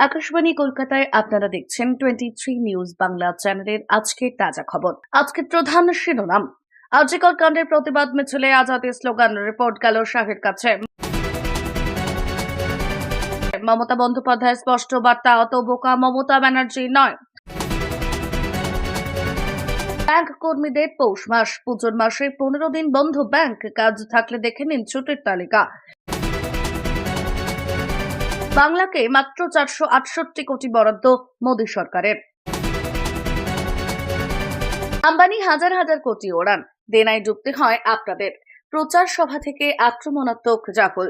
আকাশবাণী কলকাতায় আপনারা দেখছেন 23 নিউজ বাংলা চ্যানেলের আজকের তাজা খবর। আজকের প্রধান শিরোনাম, আরজিকর কাণ্ডের প্রতিবাদ মিছিলে আজাদী স্লোগান, রিপোর্ট গেল শাহের কাছে। মমতা বন্দ্যোপাধ্যায়ের স্পষ্ট বার্তা, অত বোকা মমতা ব্যানার্জি নয়। ব্যাংক কর্মীদের পৌষ মাস, পুজোর মাসে 15 দিন বন্ধ ব্যাংক, কাজ থাকলে দেখে নিন ছুটির তালিকা। বাংলাকে মাত্র 468 কোটি বরাদ্দ মোদী সরকারের। আম্বানি হাজার হাজার কোটি ওড়ান, দেনায় ডুবতে হয় আপনাদের। প্রচার সভা থেকে আক্রমণাত্মক রাহুল।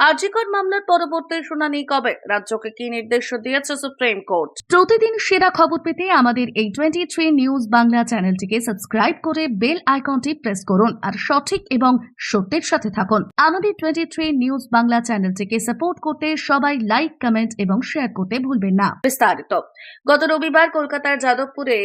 আরজিকর মামলার পরবর্তী শুনানি কবে, রাজ্যকে কি নির্দেশ দিয়েছে সুপ্রিম কোর্ট? প্রতিদিন সেরা খবর পেতে আমাদের এই 23 নিউজ বাংলা চ্যানেলটিকে সাবস্ক্রাইব করে বেল আইকনটি প্রেস করুন আর সঠিক এবং সত্যের সাথে থাকুন। আমাদের 23 নিউজ বাংলা চ্যানেলটিকে সাপোর্ট করতে সবাই লাইক, কমেন্ট এবং শেয়ার করতে ভুলবেন না। বিস্তারিত, গত রবিবার কলকাতার যাদবপুরে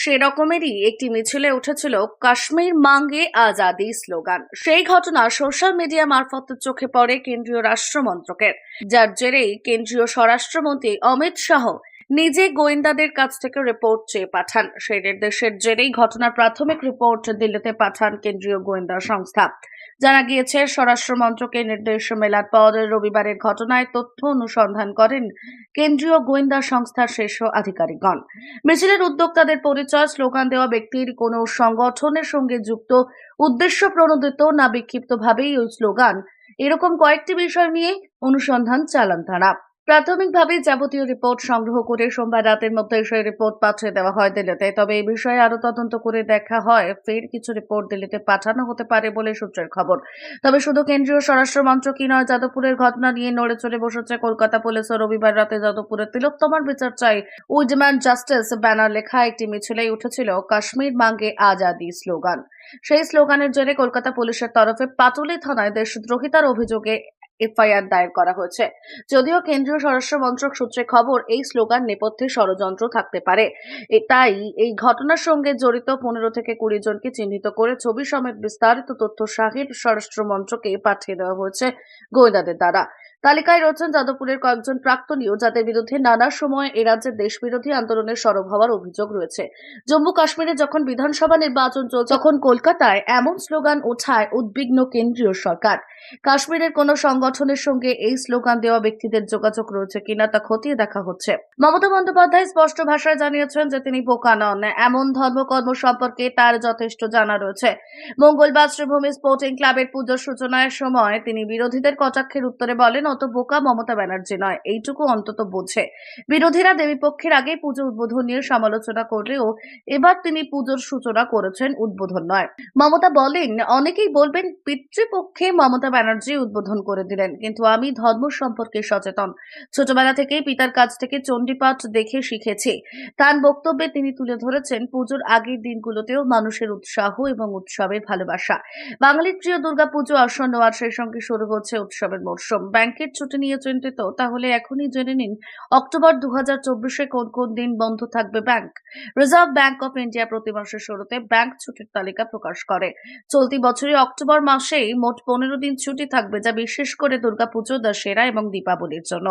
সেরকমেরই একটি মিছিলে উঠেছিল কাশ্মীর মাঙ্গে আজাদি স্লোগান। সেই ঘটনা সোশ্যাল মিডিয়া মারফত চোখে পড়ে কেন্দ্রীয় রাষ্ট্রমন্ত্রকের, যার জেরেই কেন্দ্রীয় স্বরাষ্ট্রমন্ত্রী অমিত শাহ নিজে গোয়েন্দাদের কাছ থেকে রিপোর্ট চেয়ে পাঠান। সেই নির্দেশের জেরেই ঘটনার প্রাথমিক রিপোর্ট দিল্লিতে পাঠান কেন্দ্রীয় গোয়েন্দা সংস্থা। জানা গিয়েছে, স্বরাষ্ট্র মন্ত্রকের নির্দেশ মেলার পর রবিবারের ঘটনায় তথ্য অনুসন্ধান করেন কেন্দ্রীয় গোয়েন্দা সংস্থার শীর্ষ আধিকারিকগণ। মিছিলের উদ্যোক্তাদের পরিচয়, স্লোগান দেওয়া ব্যক্তির কোনো সংগঠনের সঙ্গে যুক্ত, উদ্দেশ্য প্রণোদিত না বিক্ষিপ্তভাবেই ওই স্লোগান, এরকম কয়েকটি বিষয় নিয়ে অনুসন্ধান চালান তারা। প্রাথমিকভাবে যাবতীয় রিপোর্ট সংগ্রহ করে সোমবার রাতের মধ্যে সেই রিপোর্ট পাঠিয়ে দেওয়া হয় দিল্লিতে। তবে এই বিষয়ে আরো তদন্ত করে দেখা হয় ফের কিছু রিপোর্ট দিল্লিতে পাঠানো হতে পারে বলে সূত্রের খবর। তবে শুধু কেন্দ্রীয় স্বরাষ্ট্র মন্ত্রকই নয়, যাদবপুরের ঘটনা নিয়ে নড়ে চড়ে বসেছে কলকাতা পুলিশ। রবিবার রাতে যাদবপুরের তিলোত্তমার বিচার চাই, উই ডিমান্ড জাস্টিস ব্যানার লেখা একটি মিছিলেই উঠেছিল কাশ্মীর মাঙ্গে আজাদি স্লোগান। সেই স্লোগানের জেরে কলকাতা পুলিশের তরফে পাটুলি থানায় দেশদ্রোহিতার অভিযোগে এফআইআর দায়ের করা হয়েছে। যদিও কেন্দ্রীয় স্বরাষ্ট্র মন্ত্রক সূত্রে খবর, এই স্লোগান নেপথ্যে ষড়যন্ত্র থাকতে পারে। তাই এই ঘটনার সঙ্গে জড়িত 15 থেকে 20 জনকে চিহ্নিত করে ছবি সমেত বিস্তারিত তথ্য শাহের স্বরাষ্ট্র মন্ত্রকে পাঠিয়ে দেওয়া হয়েছে গোয়েন্দাদের দ্বারা। তালিকায় রয়েছেন যাদবপুরের কয়েকজন প্রাক্তনীয়, যাদের বিরুদ্ধে নানা সময় এ রাজ্যের দেশবিরোধী আন্দোলনে সরব হওয়ার অভিযোগ রয়েছে। জম্মু কাশ্মীরে যখন বিধানসভা নির্বাচন চলছে, তখন কলকাতায় এমন স্লোগান ওঠায় উদ্বিগ্ন কেন্দ্রীয় সরকার। কাশ্মীরের কোন সংগঠনের সঙ্গে এই স্লোগান দেওয়া ব্যক্তিদের যোগাযোগ রয়েছে কিনা তা খতিয়ে দেখা হচ্ছে। মমতা বন্দ্যোপাধ্যায় স্পষ্ট ভাষায় জানিয়েছেন যে তিনি বোকা নন, এমন ধর্মকর্ম সম্পর্কে তার যথেষ্ট জানা রয়েছে। মঙ্গলবার শ্রীভূমি স্পোর্টিং ক্লাবের পুজোর সূচনার সময় তিনি বিরোধীদের কটাক্ষের উত্তরে বলেন, অত বোকা মমতা ব্যানার্জি নয়, এইটুকু অন্তত বোঝে। বিরোধীরা দেবীপক্ষের আগে পুজো উদ্বোধন নিয়ে সমালোচনা করলেও এবার তিনি পুজোর সূচনা করেছেন, উদ্বোধন নয়। মমতা বলেন, অনেকেই বলবেন পিতৃপক্ষে মমতা ব্যানার্জি উদ্বোধন করে দিলেন, কিন্তু আমি ধর্ম সম্পর্কে সচেতন। ছোটবেলা থেকেই পিতার কাছ থেকে চণ্ডীপাঠ দেখে শিখেছি। তার বক্তব্যে তিনি তুলে ধরেছেন পুজোর আগের দিনগুলোতেও মানুষের উৎসাহ এবং উৎসবের ভালোবাসা। বাঙালির প্রিয় দুর্গাপুজো আসন্ন, আর সেই সঙ্গে শুরু হচ্ছে উৎসবের মরশুম। ব্যাংকের ছুটি নিয়ে চিন্তিত? তাহলে এখনই জেনে নিন অক্টোবর 2024-এ কোন কোন দিন বন্ধ থাকবে bank. Reserve bank of India প্রতি মাসের শুরুতে ব্যাংক ছুটির তালিকা প্রকাশ করে। চলতি বছরে অক্টোবর মাসেই মোট 15 দিন ছুটি থাকবে, যা বিশেষ করে দুর্গাপুজো, দশেরা এবং দীপাবলির জন্য।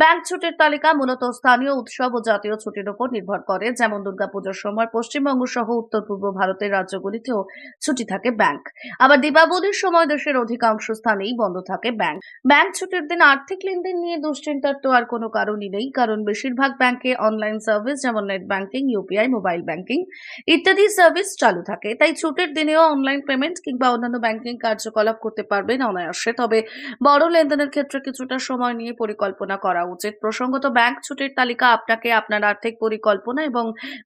ব্যাংক ছুটির তালিকা মূলত স্থানীয় উৎসব ও জাতীয় ছুটির উপর নির্ভর করে। যেমন দুর্গাপুজোর সময় পশ্চিমবঙ্গ সহ উত্তর পূর্ব ভারতের রাজ্যগুলিতেও ছুটি থাকে ব্যাংক। আবার দীপাবলির সময় দেশের অধিকাংশ স্থানেই বন্ধ থাকে ব্যাংক। ব্যাংক ছুটির দিন আর্থিক লেনদেন নিয়ে দুশ্চিন্তার তো আর কোনো কারণই নেই, কারণ বেশিরভাগ ব্যাংকে অনলাইন সার্ভিস যেমন net banking, UPI, mobile banking ইত্যাদি সার্ভিস চালু থাকে। তাই ছুটির দিনেও অনলাইন পেমেন্ট কিংবা অন্যান্য ব্যাংকিং কার্যকলাপ করতে পারবেন অনায়াসে। তবে বড় লেনদেনের ক্ষেত্রে কিছুটা সময় নিয়ে পরিকল্পনা করা উচিত। প্রসঙ্গত, ব্যাংক ছুটির তালিকা আপনাকে আপনার আর্থিক পরিকল্পনা এবং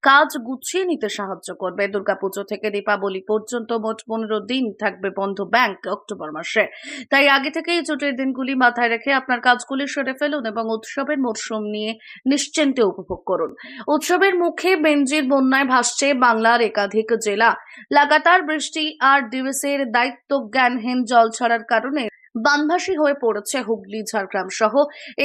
কাজ গুছিয়ে নিতে সাহায্য করবে। দুর্গাপুজো থেকে দীপাবলি পর্যন্ত মোট 15 দিন থাকবে বন্ধ ব্যাংক অক্টোবর মাসে। তাই আগে থেকেই ছুটির দিনগুলি মাথায় রেখে আপনার কাজগুলি সেরে ফেলুন এবং উৎসবের মরশুম নিয়ে নিশ্চিন্তে উপভোগ করুন। উৎসবের মুখে বেঞ্জির বন্যায় ভাসছে বাংলার একাধিক জেলা। লাগাতার বৃষ্টি আর ডিভিসির দায়িত্ব জ্ঞানহীন জল ছাড়ার কারণে বানভাসী হয়ে পড়েছে হুগলি, ঝাড়গ্রাম সহ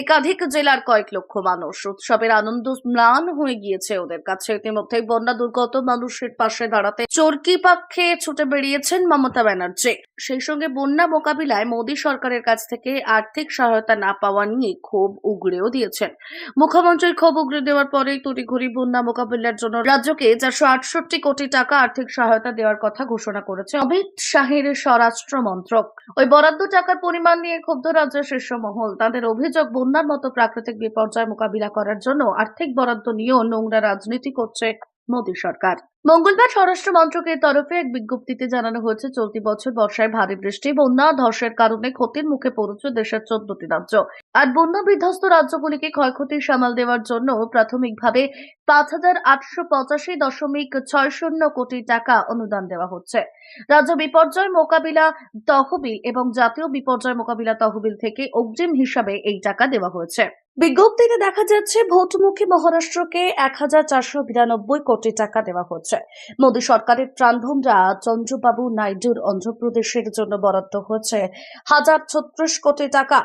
একাধিক জেলার কয়েক লক্ষ মানুষ। উৎসবের আনন্দ ম্লান হয়ে গিয়েছে ওদের কাছে। ইতিমধ্যেই বন্যা দুর্গত মানুষের পাশে দাঁড়াতে চরকি পাক্ষে ছুটে বেরিয়েছেন মমতা ব্যানার্জি। সেই সঙ্গে বন্যা মোকাবিলায় মোদী সরকারের কাছ থেকে আর্থিক সহায়তা না পাওয়া নিয়ে ক্ষোভ উগড়েও দিয়েছেন। মুখ্যমন্ত্রীর ক্ষোভ উগড়ে দেওয়ার পরেই তড়িঘড়ি বন্যা মোকাবিলার জন্য রাজ্যকে 468 কোটি টাকা আর্থিক সহায়তা দেওয়ার কথা ঘোষণা করেছে অমিত শাহের স্বরাষ্ট্র মন্ত্রক। ওই বরাদ্দ টাকার পরিমাণ নিয়ে ক্ষুব্ধ রাজ্যের শীর্ষ মহল। তাদের অভিযোগ, বন্যার মতো প্রাকৃতিক বিপর্যয় মোকাবিলা করার জন্য আর্থিক বরাদ্দ নিয়েও নোংরা রাজনীতি করছে মোদী সরকার। মঙ্গলবার স্বরাষ্ট্র মন্ত্রকের তরফে এক বিজ্ঞপ্তিতে জানানো হয়েছে, চলতি বছর বর্ষায় ভারী বৃষ্টি, বন্যা, ধসের কারণে ক্ষতির মুখে পড়েছে দেশের 14টি রাজ্য। আর বন্যা বিধ্বস্ত রাজ্যগুলিকে ক্ষয়ক্ষতি সামাল দেওয়ার জন্য প্রাথমিকভাবে 5,885.60 কোটি টাকা অনুদান দেওয়া হচ্ছে। রাজ্য বিপর্যয় মোকাবিলা তহবিল এবং জাতীয় বিপর্যয় মোকাবিলা তহবিল থেকে অগ্রিম হিসাবে এই টাকা দেওয়া হয়েছে। বিজ্ঞপ্তিতে দেখা যাচ্ছে, ভোটমুখী মহারাষ্ট্রকে 1,492 কোটি টাকা দেওয়া হচ্ছে। মোদী সরকারের ত্রাণভোমরা চন্দ্রবাবু নাইডুর অন্ধ্রপ্রদেশের জন্য বরাদ্দ হয়েছে 1,036 কোটি টাকা।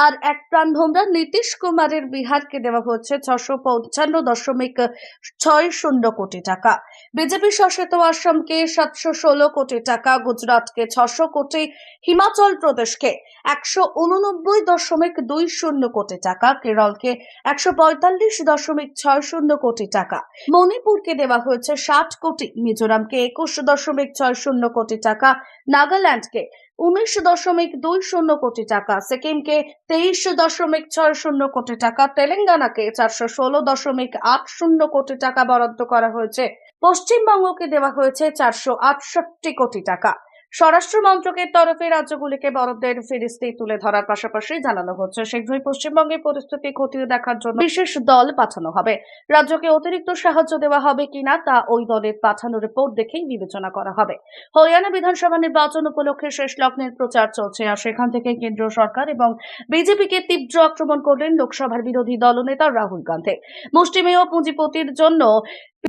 আর এক ত্রাণভোমরা নীতিশ কুমারের বিহারকে দেওয়া হচ্ছে 655.60 কোটি টাকা। বিজেপি শাসিত আসামকে 716 কোটি টাকা, গুজরাটকে 600 কোটি, হিমাচল প্রদেশকে 189.20 কোটি টাকা, কেরলকে 145.60 কোটি টাকা, মণিপুরকে দেওয়া হয়েছে 60 কোটি, মিজোরামকে 21.60 কোটি টাকা, নাগাল্যান্ডকে 19.20 কোটি টাকা, সিকিমকে 23.60 কোটি টাকা, তেলেঙ্গানাকে 416.80 কোটি টাকা বরাদ্দ করা হয়েছে। পশ্চিমবঙ্গকে দেওয়া হয়েছে 468 কোটি টাকা। স্বরাষ্ট্র মন্ত্রকের তরফে রাজ্যগুলিকে বরাদ্দের ফিরিস্তি তুলে ধরার পাশাপাশি জানানো হচ্ছে, শীঘ্রই পশ্চিমবঙ্গের পরিস্থিতি খতিয়ে দেখার জন্য বিশেষ দল পাঠানো হবে। রাজ্যকে অতিরিক্ত সাহায্য দেওয়া হবে কিনা তা ওই দলের পাঠানো রিপোর্ট দেখেই বিবেচনা করা হবে। হরিয়ানা বিধানসভা নির্বাচন উপলক্ষে শেষ লগ্নের প্রচার চলছে, আর সেখান থেকে কেন্দ্রীয় সরকার এবং বিজেপিকে তীব্র আক্রমণ করলেন লোকসভার বিরোধী দলনেতা রাহুল গান্ধী। মুষ্টিমেয় পুঁজিপতির জন্য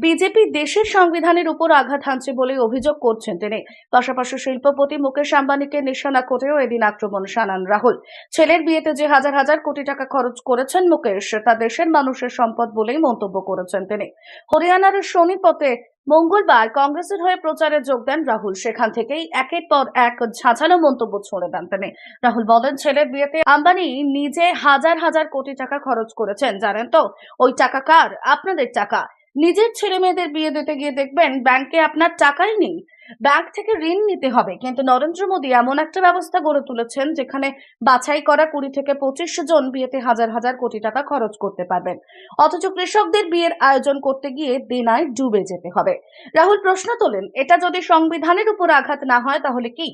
বিজেপি দেশের সংবিধানের উপর আঘাত হানছে বলে অভিযোগ করছেন তিনি। পাশাপাশি শিল্পপতি মুকেশ আম্বানিকে নিশানা করেও এদিন আক্রমণ শানান রাহুল। ছেলের বিয়েতে যে হাজার হাজার কোটি টাকা খরচ করেছেন মুকেশ, তা দেশের মানুষের সম্পদ বলেই মন্তব্য করেছেন তিনি। হরিয়ানার সোনিপতে মঙ্গলবার কংগ্রেসের হয়ে প্রচারে যোগ দেন রাহুল। সেখান থেকেই একের পর এক ঝাঁঝালো মন্তব্য ছড়ে দেন তিনি। রাহুল বলেন, ছেলের বিয়েতে আম্বানি নিজে হাজার হাজার কোটি টাকা খরচ করেছেন। জানেন তো ওই টাকা কার? আপনাদের টাকা। নিজের ছেলে মেয়েদের বিয়ে দিতে গিয়ে দেখবেন ব্যাংকে আপনার টাকাই নেই, ব্যাংক থেকে ঋণ নিতে হবে। কিন্তু নরেন্দ্র মোদী এমন একটা ব্যবস্থা গড়ে তুলেছেন যেখানে বাছাই করা 20 থেকে 25 জন বিয়েতে হাজার হাজার কোটি টাকা খরচ করতে পারবেন, অথচ কৃষকদের বিয়ের আয়োজন করতে গিয়ে দেনায় ডুবে যেতে হবে। রাহুল প্রশ্ন তোলেন, এটা যদি সংবিধানের উপর আঘাত না হয় তাহলে কি?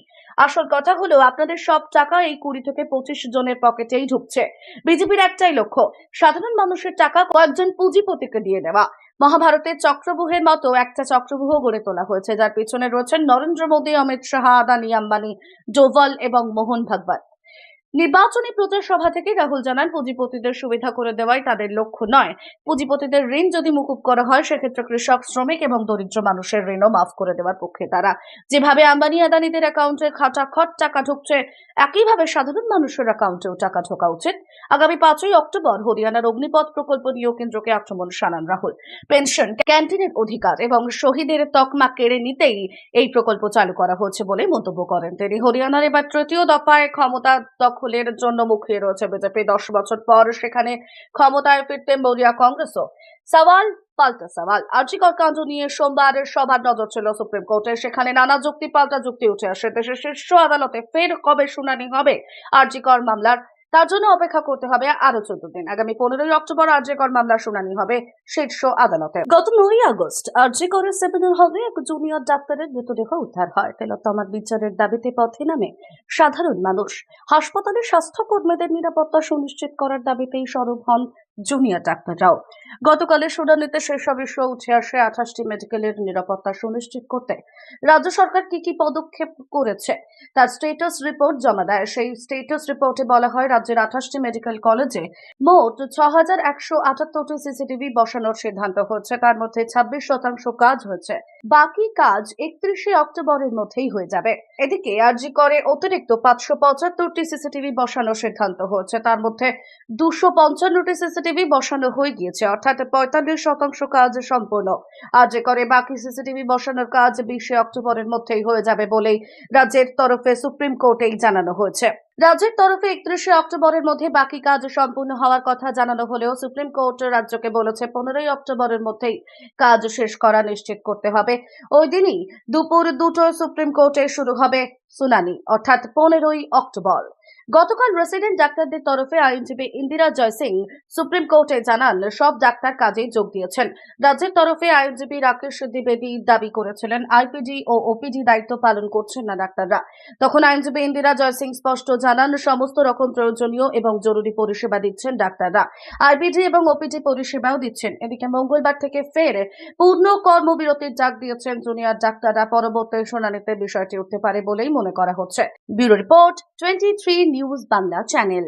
আসল কথা হলো, আপনাদের সব টাকা এই 20 থেকে 25 জনের পকেটেই ঢুকছে। বিজেপির একটাই লক্ষ্য, সাধারণ মানুষের টাকা কয়েকজন পুঁজিপতিকে দিয়ে দেওয়া। মহাভারতের চক্রব্যূহের মতো একটা চক্রব্যূহ গড়ে তোলা হয়েছে, যার পিছনে রয়েছেন নরেন্দ্র মোদী, অমিত শাহ, আদানি, আম্বানি, ডোভাল এবং মোহন ভাগবত। নির্বাচনী প্রচার সভা থেকে রাহুল জানান, পুঁজিপতিদের সুবিধা করে দেওয়াই তাদের লক্ষ্য নয়। পুঁজিপতিদের ঋণ যদি মুকুব করা হয়, সেক্ষেত্রে কৃষক, শ্রমিক এবং দরিদ্র মানুষের ঋণও মাফ করে দেওয়ার পক্ষে তারা। যেভাবে আম্বানি আদানিদের অ্যাকাউন্টে খাটাখট টাকা ঢুকছে, একইভাবে সাধারণ মানুষের অ্যাকাউন্টেও টাকা ঢোকা উচিত। আগামী 5ই অক্টোবর হরিয়ানার অগ্নিপথ প্রকল্প নিয়েও কেন্দ্রকে আক্রমণ শানান রাহুল। পেনশন, ক্যান্টিনের অধিকার এবং শহীদের তকমা কেড়ে নিতেই এই প্রকল্প চালু করা হয়েছে বলে মন্তব্য করেন তিনি। হরিয়ানার এবার তৃতীয় দফায় ক্ষমতা দখলের জন্য মুখিয়ে রয়েছে বিজেপি। 10 বছর পর সেখানে ক্ষমতায় ফিরতে মরিয়া কংগ্রেসও। সওয়াল পাল্টা সওয়াল। আরজিকর কাণ্ড নিয়ে সোমবার সবার নজর ছিল সুপ্রিম কোর্টে। সেখানে নানা যুক্তি পাল্টা যুক্তি উঠে আসে। দেশের শীর্ষ আদালতে ফের কবে শুনানি হবে আরজিকর মামলার, তার জন্য অপেক্ষা করতে হবে আরো 14 দিন। আগামী 15ই অক্টোবর আরজিকর মামলার শুনানি হবে শীর্ষ আদালতে। গত 9ই আগস্ট আরজিকরের সেমিনার হলে এক জুনিয়র ডাক্তারের মৃতদেহ উদ্ধার হয়। তেলোত্তমার বিচারের দাবিতে পথে নামে সাধারণ মানুষ। হাসপাতালে স্বাস্থ্যকর্মীদের নিরাপত্তা সুনিশ্চিত করার দাবিতেই সরব হন জুনিয়র ডাক্তাররাও। গতকালের শুনানিতে শীর্ষ বিষয় উঠে আসে 28টি মেডিকেলের নিরাপত্তা সুনিশ্চিত করতে রাজ্য সরকার কি পদক্ষেপ করেছে তার স্ট্যাটাস রিপোর্ট জমা দেয়। সেই স্ট্যাটাস রিপোর্টে বলা হয়, রাজ্যের 28টি মেডিকেল কলেজে মোট 6178টি সিসিটিভি বসানোর সিদ্ধান্ত হয়েছে। তার মধ্যে 26% কাজ হয়েছে, বাকি কাজ 31শে অক্টোবরের মধ্যেই হয়ে যাবে। এদিকে আরজি করে অতিরিক্ত 575টি সিসিটিভি বসানোর সিদ্ধান্ত হয়েছে। তার মধ্যে 255টি সিসিটিভি বসানো হয়ে গিয়েছে, অর্থাৎ 45% কাজ সম্পূর্ণ। আরজি করে বাকি সিসিটিভি বসানোর কাজ 20শে অক্টোবরের মধ্যেই হয়ে যাবে বলেই রাজ্যের তরফে সুপ্রিম কোর্টেই জানানো হয়েছে। রাজ্যের তরফে 31শে অক্টোবরের মধ্যে বাকি কাজ সম্পূর্ণ হওয়ার কথা জানানো হলেও সুপ্রিম কোর্ট রাজ্যকে বলেছে 15ই অক্টোবরের মধ্যেই কাজ শেষ করা নিশ্চিত করতে হবে। ওই দিনই দুপুর 2টোয় সুপ্রিম কোর্টে শুরু হবে শুনানি, অর্থাৎ 15ই অক্টোবর। গতকাল রেসিডেন্ট ডাক্তারদের তরফে আইনজীবী ইন্দিরা জয়সিং সুপ্রিম কোর্টে জানান, সব ডাক্তার কাজে যোগ দিয়েছেন। রাজ্যের তরফে আইনজীবী রাকেশ দ্বিবেদী দাবি করেছিলেন আইপিডি ও ওপিডি দায়িত্ব পালন করছেন না ডাক্তাররা। তখন আইনজীবী ইন্দিরা জয়সিং স্পষ্ট জানান, সমস্ত রকম প্রয়োজনীয় এবং জরুরি পরিষেবা দিচ্ছেন ডাক্তাররা, আইপিডি এবং ওপিডি পরিষেবাও দিচ্ছেন। এদিকে মঙ্গলবার থেকে ফের পূর্ণ কর্মবিরতির ডাক দিয়েছেন জুনিয়র ডাক্তাররা। পরবর্তী শুনানিতে বিষয়টি উঠতে পারে বলেই মনে করা হচ্ছে। Bureau report 23 news Bangla channel.